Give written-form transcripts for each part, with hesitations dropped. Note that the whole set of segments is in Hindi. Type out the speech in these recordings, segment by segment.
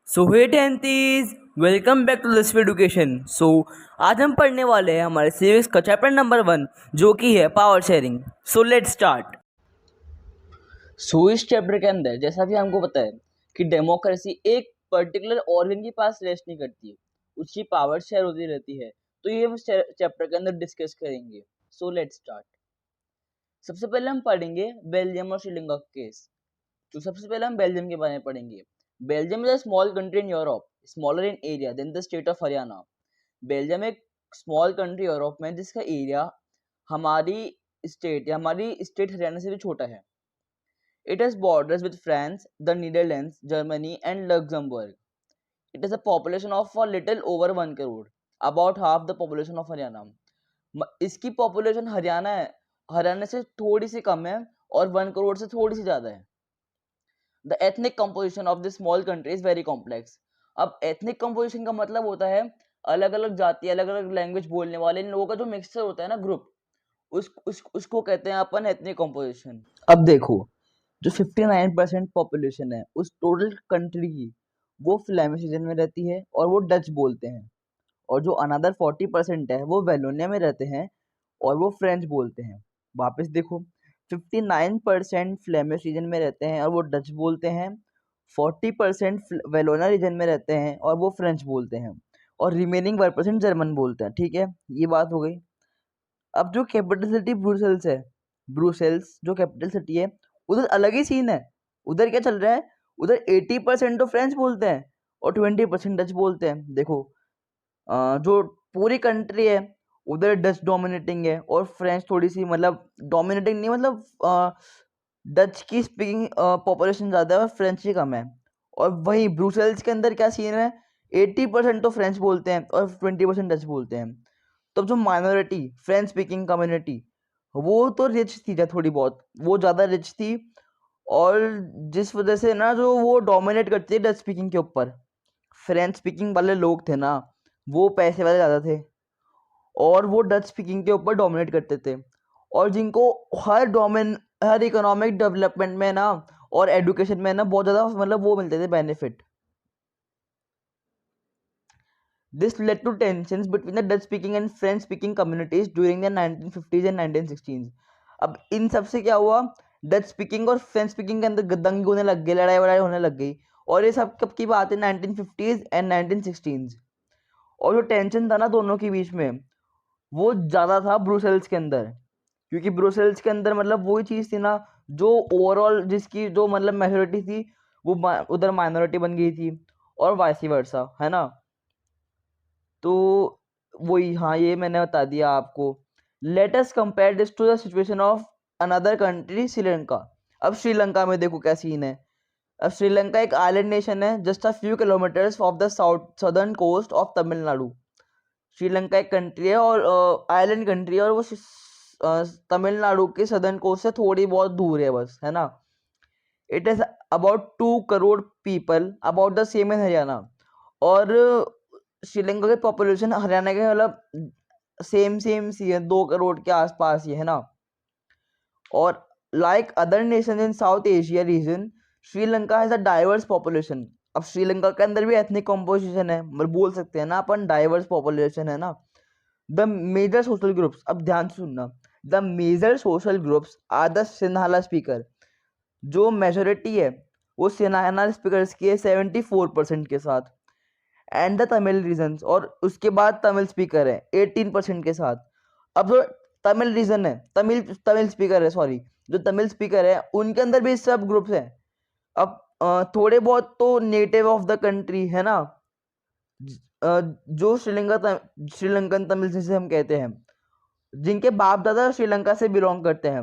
So hey tenthies, welcome back to Lisp education. आज हम पढ़ने वाले हैं हमारे सीरीज का चैप्टर नंबर 1 जो कि है power sharing. So let's start. इस चैप्टर के अंदर जैसा भी हमको पता है कि डेमोक्रेसी एक पर्टिकुलर ऑर्गन के पास रेस्ट नहीं करती है, उसकी पावर शेयर होती रहती है। तो ये हम चैप्टर के अंदर डिस्कस करेंगे। So let's start. सबसे पहले हम पढ़ेंगे बेल्जियम और श्रीलंका का केस। तो सबसे पहले हम बेल्जियम के बारे में पढ़ेंगे। Belgium is a small country in Europe, smaller in area than the state of Haryana. Belgium एक स्मॉल कंट्री यूरोप में जिसका एरिया हमारी स्टेट हरियाणा से भी छोटा है। It has borders with France, the Netherlands, Germany and Luxembourg. It is a population of a little over 1 crore, about half the population of Haryana. इसकी पॉपुलेशन हरियाणा से थोड़ी सी कम है और 1 करोड़ से थोड़ी सी ज्यादा है। The ethnic composition of this small country is very complex. अब ethnic composition का मतलब होता है अलग अलग जाति, अलग अलग लैंग्वेज बोलने वाले इन लोगों का जो मिक्सचर होता है ना, ग्रुप, उसको कहते हैं अपन एथनिक कंपोजिशन। अब देखो, जो 59% पॉपुलेशन है उस टोटल कंट्री की, वो फ्लेमिश रीजन में रहती है और वो डच बोलते हैं। और जो अनदर 40% है वो वेलोनिया में रहते हैं और वो फ्रेंच बोलते हैं। वापस देखो, 59% फ्लेमिश रीजन में रहते हैं और वो डच बोलते हैं, 40% वेलोना रीजन में रहते हैं और वो फ्रेंच बोलते हैं, और रिमेनिंग 1% जर्मन बोलते हैं। ठीक है, ये बात हो गई। अब जो कैपिटल सिटी ब्रुसेल्स है, ब्रुसेल्स जो कैपिटल सिटी है, उधर अलग ही सीन है। उधर क्या चल रहा है, उधर 80% तो फ्रेंच बोलते हैं और 20% डच बोलते हैं। देखो, जो पूरी कंट्री है उधर डच डोमिनेटिंग है और फ्रेंच थोड़ी सी, मतलब डोमिनेटिंग नहीं, मतलब डच की स्पीकिंग पॉपुलेशन ज़्यादा है और फ्रेंच ही कम है। और वहीं ब्रुसेल्स के अंदर क्या सीन है, 80% तो फ्रेंच बोलते हैं और 20% डच बोलते हैं। तब जो माइनॉरिटी फ्रेंच स्पीकिंग कम्युनिटी, वो तो रिच थी, थोड़ी बहुत वो ज़्यादा रिच थी, और जिस वजह से ना जो वो डोमिनेट करती है डच स्पीकिंग के ऊपर। फ्रेंच स्पीकिंग वाले लोग थे ना, वो पैसे वाले ज़्यादा थे और वो डच स्पीकिंग के ऊपर डोमिनेट करते थे, और जिनको हर इकोनॉमिक डेवलपमेंट में ना और एजुकेशन में ना बहुत ज़्यादा, मतलब वो मिलते थे benefit. This led to tensions between the Dutch speaking and French speaking communities during the 1950s and 1960s. अब इन सब से क्या हुआ, डच स्पीकिंग और फ्रेंच स्पीकिंग के अंदर दंगे होने लग गए, लड़ाई वड़ाई होने लग गई। और ये सब कब की बात है, 1950s एंड 1916s। और जो टेंशन था ना दोनों के बीच में, वो ज़्यादा था ब्रुसेल्स के अंदर, क्योंकि ब्रुसेल्स के अंदर मतलब वही चीज़ थी ना, जो ओवरऑल जिसकी जो मतलब मेजोरिटी थी वो उधर माइनॉरिटी बन गई थी, और वाइस वर्सा, है ना। तो वही, हाँ, ये मैंने बता दिया आपको। Let us compare this to the situation of another country, Sri Lanka. अब श्रीलंका में देखो क्या सीन है। अब श्रीलंका एक आइलैंड नेशन है, just a few kilometres of the southern coast of Tamil Nadu. Sri Lanka एक कंट्री है और आइलैंड कंट्री है, और वो तमिलनाडु के सदर्न कोस्ट से थोड़ी बहुत दूर है बस, है ना। It is about 2 crore people, about the same in Haryana. और श्रीलंका की पॉपुलेशन हरियाणा के मतलब सेम सी है, 2 करोड़ के आसपास ही है ना। और like other nation in south Asia region, Sri Lanka has a diverse population. अब श्रीलंका के अंदर भी एथनिक कॉम्पोजिशन है, मतलब बोल सकते हैं ना अपन डाइवर्स पॉपुलेशन है ना। द मेजर सोशल ग्रुप्स, अब ध्यान से सुनना, the major social groups are the Sinhala speaker. जो मेजोरिटी है वो सिन्हाला स्पीकर्स की है 74% के साथ, एंड द तमिल रीजन, और उसके बाद तमिल स्पीकर है 18% के साथ। अब जो तमिल रीजन है, तमिल स्पीकर है, सॉरी, जो तमिल स्पीकर है उनके अंदर भी सब ग्रुप्स हैं। अब थोड़े बहुत तो नेटिव ऑफ द कंट्री है ना, जो श्रीलंकन तमिल जिसे हम कहते हैं, जिनके बाप दादा श्रीलंका से बिलोंग करते हैं।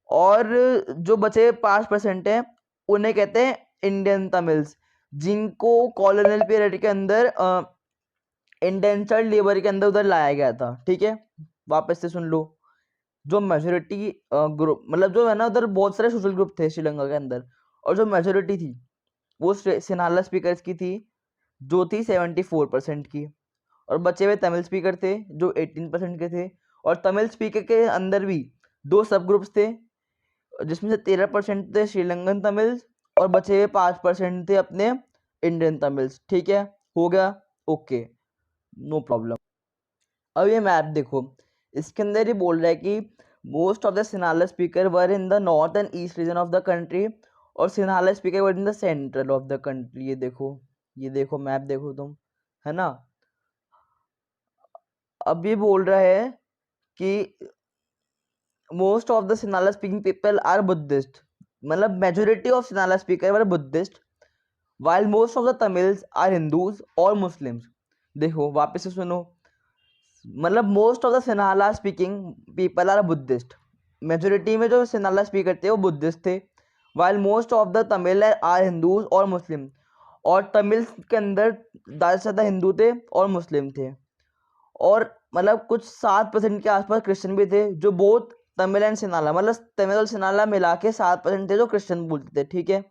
और जो बचे 5% हैं उन्हें कहते हैं इंडियन तमिल्स, जिनको कॉलोनियल पीरियड के अंदर इंडेंचर्ड लेबर के अंदर उधर लाया गया था। ठीक है, वापस से सुन लो। जो मेजोरिटी ग्रुप, मतलब जो है ना, उधर बहुत सारे सोशल ग्रुप थे श्रीलंका के अंदर, और जो मेजोरिटी थी वो सिन्हाला स्पीकर्स की थी, जो थी 74% की। और बचे हुए तमिल स्पीकर थे जो 18% के थे। और तमिल स्पीकर के अंदर भी 2 सब ग्रुप्स थे, जिसमें से 13% थे श्रीलंकन तमिल और बचे हुए 5% थे अपने इंडियन तमिल्स, ठीक है, हो गया, ओके, नो प्रॉब्लम। अब ये मैप देखो, इसके अंदर ही बोल रहा है कि most of the Sinhala speaker were in the north and east region of the country और Sinhala speaker were in the central of the country. ये देखो मैप देखो तुम, है ना। अब ये बोल रहा है कि most of the Sinhala speaking people are Buddhist, मतलब majority of Sinhala speaker were Buddhist, while most of the Tamils are Hindus और Muslims। देखो वापस से सुनो, मतलब most of the Sinhala speaking people are Buddhist, majority में जो सिन्हाला स्पीक करते हैं वो बुद्धिस्ट थे, while most of the Tamil are Hindus और मुस्लिम, और तमिल के अंदर ज़्यादा से ज़्यादा हिंदू थे और मुस्लिम थे, और मतलब कुछ 7% के आसपास क्रिश्चियन भी थे, जो बोथ तमिल एंड सिन्हाला, मतलब तमिल और सिन्हाला मिला के 7% थे जो क्रिश्चियन बोलते थे, ठीक है।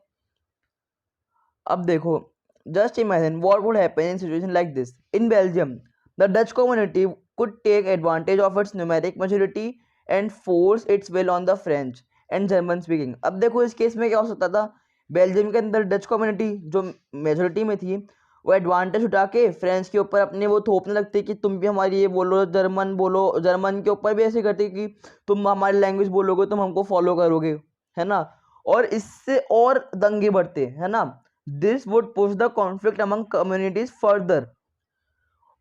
अब देखो, just imagine what would happen in situation like this in Belgium, the Dutch community could take advantage of its numeric majority and force its will on the French and German speaking। अब देखो इस केस में क्या हो सकता था, बेल्जियम के अंदर डच कम्युनिटी जो मेजोरिटी में थी वो एडवांटेज उठा के फ्रेंच के ऊपर अपने वो थोपने लगते कि तुम भी हमारी ये बोलो, जर्मन बोलो, जर्मन के ऊपर भी ऐसे करते कि तुम हमारी लैंग्वेज बोलोगे तुम हमको फॉलो करोगे, है ना, और इससे और दंगे बढ़ते, है ना। This would push the conflict among communities further,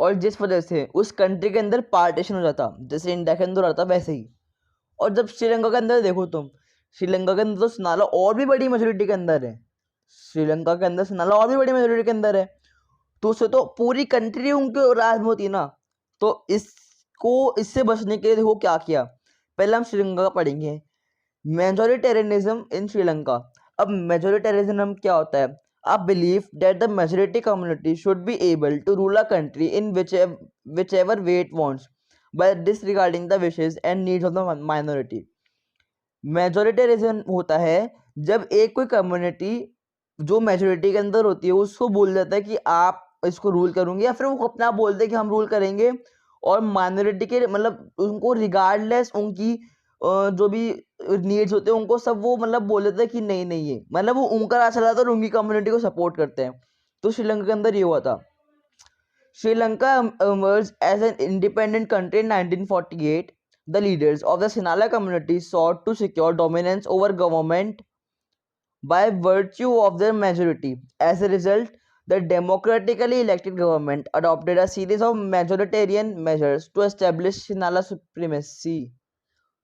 और जिस वजह से उस कंट्री के अंदर पार्टीशन हो जाता, जैसे इंडिया के अंदर रहता वैसे ही। और जब श्रीलंका के अंदर देखो तुम, श्रीलंका के अंदर तो सिन्हाला और भी बड़ी मेजोरिटी के अंदर है, श्रीलंका के अंदर सिन्हाला और भी बड़ी मेजोरिटी के अंदर है, तो उससे तो पूरी कंट्री उनके राज में होती ना। तो इससे बचने के लिए देखो क्या किया, पहले हम श्रीलंका का पढ़ेंगे, मेजोरिटेरियनिज्म इन श्रीलंका। अब मेजोरिटेरियनिज्म क्या होता है, a belief that the majority community should be able to rule a country in whichever way it wants by disregarding the wishes and needs of the minority। Majoritarianism होता है जब एक कोई कम्युनिटी जो मेजोरिटी के अंदर होती है उसको बोल देता है कि आप इसको रूल करूंगे, या फिर वो अपना बोलते हैं कि हम रूल करेंगे, और माइनॉरिटी के मतलब उनको रिगार्डलेस उनकी जो भी नीड्स होते हैं उनको सब वो मतलब बोल देते हैं कि नहीं नहीं, ये मतलब वो उनका राज चलाता है और उनकी कम्युनिटी को सपोर्ट करते हैं। तो श्रीलंका के अंदर ये हुआ था। Sri Lanka emerged as an independent country in 1948। The leaders of the Sinhala community sought to secure dominance over government by virtue of their majority। As a result, the democratically elected government adopted a series of majoritarian measures to establish Sinhala supremacy।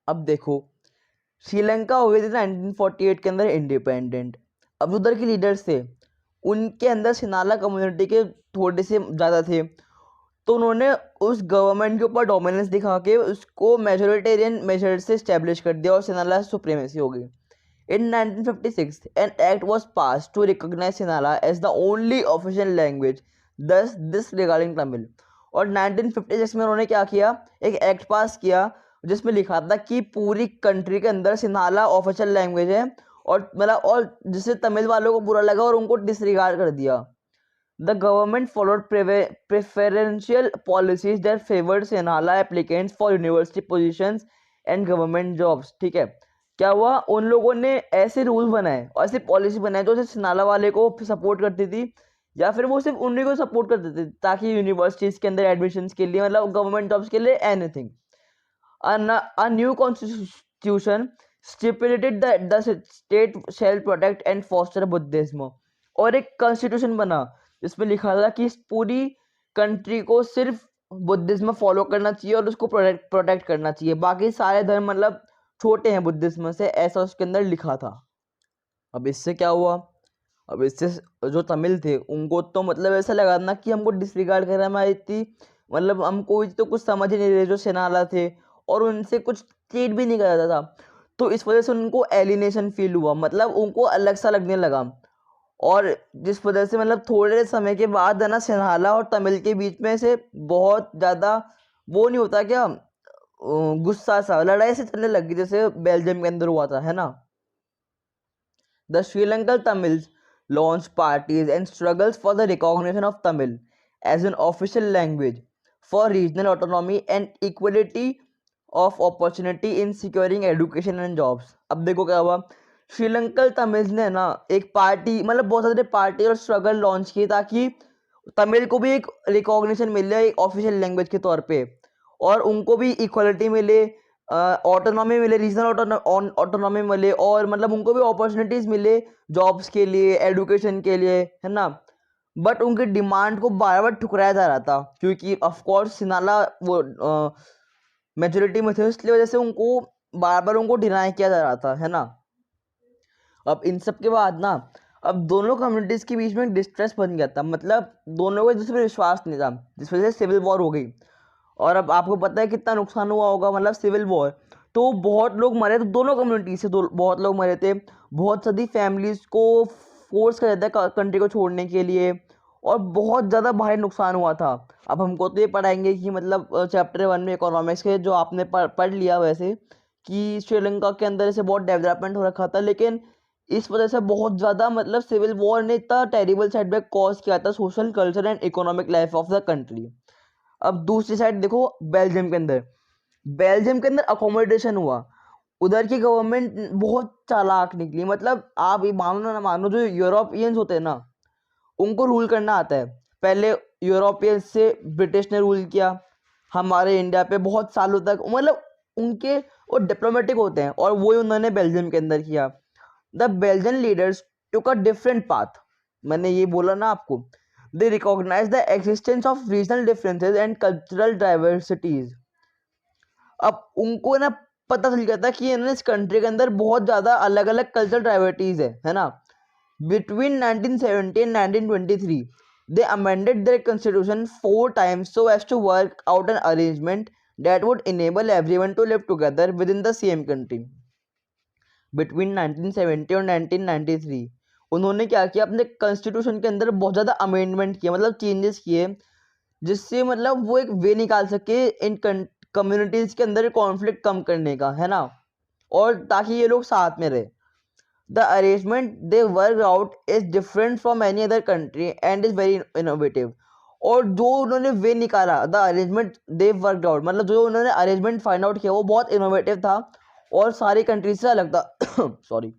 अब देखो, श्रीलंका हो गई थी 1948 के अंदर इंडिपेंडेंट। अब उधर के लीडर्स थे, उनके अंदर सिन्हाला कम्युनिटी के थोड़े से ज़्यादा थे, तो उन्होंने उस गवर्नमेंट के ऊपर डोमिनेंस दिखा के उसको मेजोरिटेरियन मेजर से इस्टेब्लिश कर दिया और सिन्हाला सुप्रीमेसी हो गई। In 1956 an act was pass to recognise Sinhala as the only official language, thus disregarding Tamil. और 1956 में उन्होंने क्या किया, एक एक्ट पास किया जिसमें लिखा था कि पूरी कंट्री के अंदर सिन्हाला ऑफिशियल लैंग्वेज है, और मतलब और जिससे तमिल वालों को बुरा लगा और उनको डिसरिगार्ड कर दिया। The government followed preferential policies that favoured Sinhala applicants for university positions and government jobs. ठीक है, क्या हुआ, उन लोगों ने ऐसे रूल बनाए और ऐसी पॉलिसी बनाए जो सिन्हाला वाले को सपोर्ट करती थी, या फिर वो सिर्फ उन्हीं को सपोर्ट करते थे ताकि यूनिवर्सिटीज के अंदर एडमिशन्स के लिए, मतलब गवर्नमेंट जॉब्स के लिए, anything. A new constitution stipulated that the state shall protect and foster Buddhism। और एक कॉन्स्टिट्यूशन बना जिसमें लिखा था कि इस पूरी कंट्री को सिर्फ बुद्धिज्म फॉलो करना चाहिए और उसको प्रोटेक्ट करना चाहिए, बाकी सारे धर्म मतलब छोटे हैं बुद्धिज्म से, ऐसा उसके अंदर लिखा था। अब इससे क्या हुआ, अब इससे जो तमिल थे उनको तो मतलब ऐसा लगा ना कि हमको डिसरिगार्ड कर रहा है, इतनी मतलब हमको तो कुछ समझ ही नहीं रहे जो सिन्हाला थे, और उनसे कुछ ट्रीट भी नहीं करा था। तो इस वजह से उनको एलिनेशन फील हुआ, मतलब उनको अलग सा लगने लगा, और जिस वजह से मतलब थोड़े समय के बाद है ना सिन्हाला और तमिल के बीच में से बहुत ज़्यादा वो नहीं होता क्या, गुस्सा सा, लड़ाई से चलने लगी जैसे बेल्जियम के अंदर हुआ था, है ना। The Sri Lankan Tamils launched parties and struggles for the recognition of Tamil as an official language for regional autonomy and equality of opportunity in securing education and jobs। अब देखो क्या हुआ, श्रीलंकन तमिल ने ना एक पार्टी मतलब बहुत सारे पार्टी और स्ट्रगल लॉन्च किए ताकि तमिल को भी एक रिकॉग्निशन मिले एक ऑफिशियल लैंग्वेज के तौर पे, और उनको भी इक्वलिटी मिले, ऑटोनॉमी मिले, रीजनल ऑटोनॉमी मिले, और मतलब उनको भी अपॉर्चुनिटीज मिले जॉब्स के लिए, एडुकेशन के लिए, है ना। बट उनकी डिमांड को बार बार ठुकराया जा रहा था क्योंकि ऑफ कोर्स सिनाला वो मेजोरिटी में थे, इसलिए वजह से उनको बार बार उनको डिनाई किया जा रहा था, है ना। अब इन सब के बाद ना अब दोनों कम्युनिटीज के बीच में एक डिस्ट्रेस बन गया था, मतलब दोनों को एक दूसरे पे विश्वास नहीं था, जिस वजह से सिविल वॉर हो गई। और अब आपको पता है कितना नुकसान हुआ होगा, मतलब सिविल वॉर तो बहुत लोग मरे, तो दोनों कम्युनिटी से बहुत लोग मरे थे, बहुत सारी फैमिलीज को फोर्स कर देता है कंट्री को छोड़ने के लिए, और बहुत ज़्यादा भारी नुकसान हुआ था। अब हमको तो ये पढ़ाएंगे कि मतलब चैप्टर 1 में इकोनॉमिक्स के जो आपने पढ़ लिया वैसे, कि श्रीलंका के अंदर से बहुत डेवलपमेंट हो रखा था, लेकिन इस वजह से बहुत ज़्यादा मतलब सिविल वॉर ने इतना टेरिबल सेटबैक कॉज किया था social culture and economic life of the country. अब दूसरी साइड देखो, बेल्जियम के अंदर अकोमोडेशन हुआ, उधर की गवर्नमेंट बहुत चालाक निकली, मतलब आप ये मानो ना मानो, जो यूरोपियंस होते हैं ना उनको रूल करना आता है। पहले यूरोपियंस से ब्रिटिश ने रूल किया हमारे इंडिया पे बहुत सालों तक, मतलब उनके वो डिप्लोमेटिक होते हैं, और वही उन्होंने बेल्जियम के अंदर किया। The Belgian leaders took a different path, मैंने ये बोला ना आपको, they recognise the existence of regional differences and cultural diversities. अब उनको ना पता चल गया था कि इस कंट्री के अंदर बहुत ज़्यादा अलग अलग कल्चरल डाइवर्सिटीज है ना। Between 1970 and 1923, they amended their constitution 4 times so as to work out an arrangement that would enable everyone to live together within the same country. Between 1970 और 1993, उन्होंने क्या किया, अपने कॉन्स्टिट्यूशन के अंदर बहुत ज़्यादा अमेंडमेंट किए, मतलब चेंजेस किए, जिससे मतलब वो एक वे निकाल सके इन कम्युनिटीज़ के अंदर कॉन्फ्लिक्ट कम करने का, है ना, और ताकि ये लोग साथ में रहे। The arrangement they worked out is different from any other country and is very innovative. और जो उन्होंने वे निकाला, the arrangement they worked out, मतलब जो उन्होंने अरेंजमेंट फाइंड आउट किया वो बहुत इनोवेटिव था और सारी कंट्रीज से अलग था। Sorry,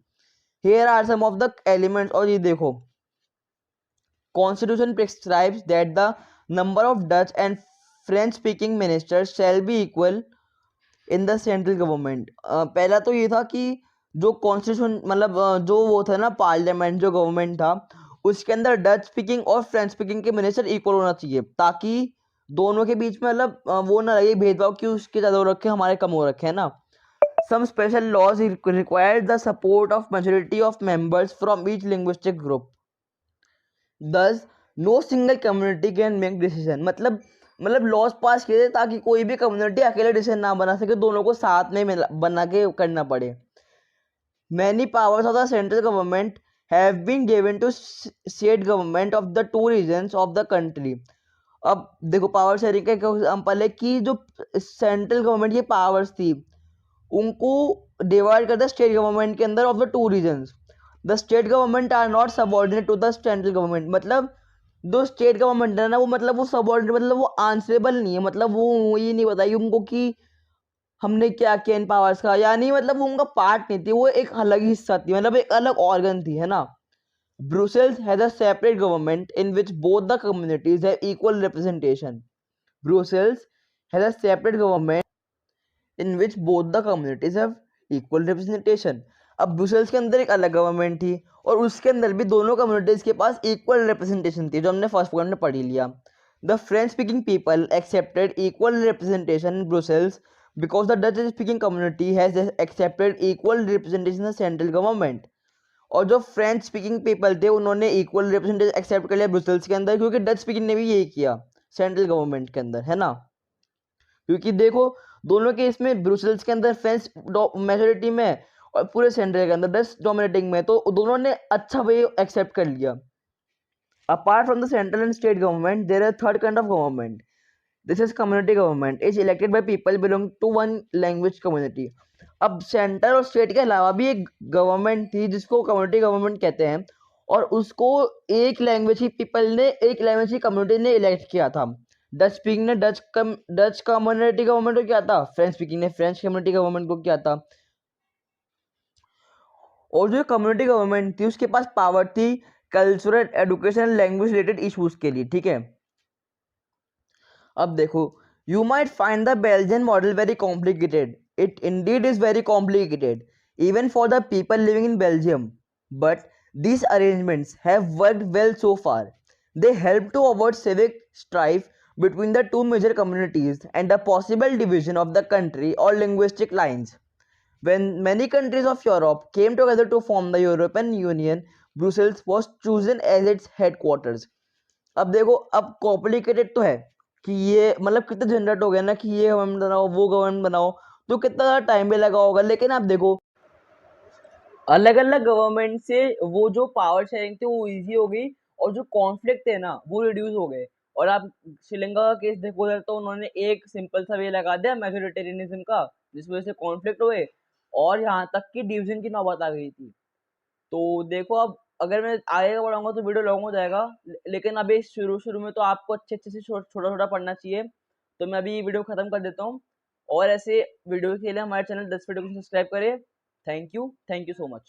here are some of the elements. और ये देखो, constitution prescribes that the number of Dutch and French speaking ministers shall be equal in the central government. पहला तो ये था कि जो कॉन्स्टिट्यूशन मतलब जो वो था ना पार्लियामेंट, जो गवर्नमेंट था उसके अंदर डच स्पीकिंग और फ्रेंच स्पीकिंग के मिनिस्टर इक्वल होना चाहिए, ताकि दोनों के बीच में मतलब वो ना लगे भेदभाव कि उसके ज़्यादा हो रखे हमारे कम हो रखे, है ना। Some special laws require the support of majority of members from each linguistic group, thus no single community can make decision. मतलब लॉज पास किए थे ताकि कोई भी कम्युनिटी अकेले डिसीजन ना बना सके, दोनों को साथ में बना के करना पड़े। Many powers of the central government have been given to state government of the two regions of the country. अब देखो पावर शेयरिंग का एग्जाम्पल है कि जो सेंट्रल गवर्नमेंट की पावर्स थी उनको डिवाइड कर दिया स्टेट गवर्नमेंट के अंदर of the two regions. The state government are not subordinate to the central government, मतलब जो स्टेट गवर्नमेंट है ना वो मतलब वो सबऑर्डिनेट, मतलब वो आंसरेबल नहीं है, मतलब वो ये नहीं बताइए उनको कि हमने क्या किया इन पावर्स का, यानी मतलब वो उनका पार्ट नहीं थी, वो एक अलग ही हिस्सा थी, मतलब एक अलग ऑर्गन थी, है ना। Brussels has a separate government in which both the communities have equal representation. Brussels has a separate government in which both the communities have equal representation. अब ब्रुसेल्स के अंदर एक अलग गवर्नमेंट थी और उसके अंदर भी दोनों कम्युनिटीज के पास इक्वल रिप्रेजेंटेशन थी, जो हमने फर्स्ट पॉइंट में पढ़ ही लिया। The French speaking people accepted equal representation in Brussels because the Dutch speaking community has accepted equal representation in the central government। और जो फ्रेंच स्पीकिंग पीपल थे उन्होंने इक्वल रिप्रेजेंटेशन एक्सेप्ट कर लिया ब्रुसेल्स के अंदर, क्योंकि डच स्पीकिंग ने भी यही किया सेंट्रल गवर्नमेंट के अंदर, है ना। क्योंकि देखो दोनों के इसमें ब्रुसेल्स के अंदर फ्रेंच मेजोरिटी में और पूरे सेंट्रल के अंदर डच डोमिनेटिंग में, तो दोनों ने अच्छा वे एक्सेप्ट कर लिया। Apart from the central and state government there are third kind of government. This is community government is elected by people belong to one language community। अब सेंटर और स्टेट के अलावा भी एक गवर्नमेंट थी जिसको कम्युनिटी गवर्नमेंट कहते हैं, और उसको एक लैंग्वेज ही पीपल ने, एक लैंग्वेज ही कम्युनिटी ने इलेक्ट किया था। डच स्पीकिंग ने डच कम्युनिटी गवर्नमेंट को किया था, फ्रेंच स्पीकिंग ने फ्रेंच कम्युनिटी गवर्नमेंट को किया था। और जो कम्युनिटी गवर्नमेंट थी उसके पास पावर थी cultural, education, language related issues के लिए, ठीक है। अब देखो, you might find the Belgian model very complicated, it Indeed is very complicated even for the people living in Belgium, but these arrangements have worked well so far. They help to avoid civic strife between the two major communities and a possible division of the country or linguistic lines. When many countries of Europe came together to form the European Union, Brussels was chosen as its headquarters. अब देखो, अब कॉम्प्लिकेटेड तो है कि ये मतलब कितना झंझट हो गया ना कि ये गवर्नमेंट बनाओ वो गवर्नमेंट बनाओ, तो कितना टाइम भी लगा होगा। लेकिन आप देखो, अलग अलग गवर्नमेंट से वो जो पावर शेयरिंग थी वो इजी हो गई, और जो कॉन्फ्लिक्ट थे ना वो रिड्यूस हो गए। और आप श्रीलंका का केस देखो उधर, तो उन्होंने एक सिंपल सा वे लगा दिया मेजोरिटेरियनिज्म का, जिस वजह से कॉन्फ्लिक्ट हुए और यहाँ तक कि डिवीजन की नौबत आ गई थी। तो देखो, अब अगर मैं आगे का बढ़ाऊंगा तो वीडियो लॉन्ग हो जाएगा, लेकिन अभी शुरू शुरू में तो आपको अच्छे अच्छे से छोटा छोटा पढ़ना चाहिए। तो मैं अभी वीडियो खत्म कर देता हूँ, और ऐसे वीडियो के लिए हमारे चैनल 10 वीडियो को सब्सक्राइब करें। Thank you so much.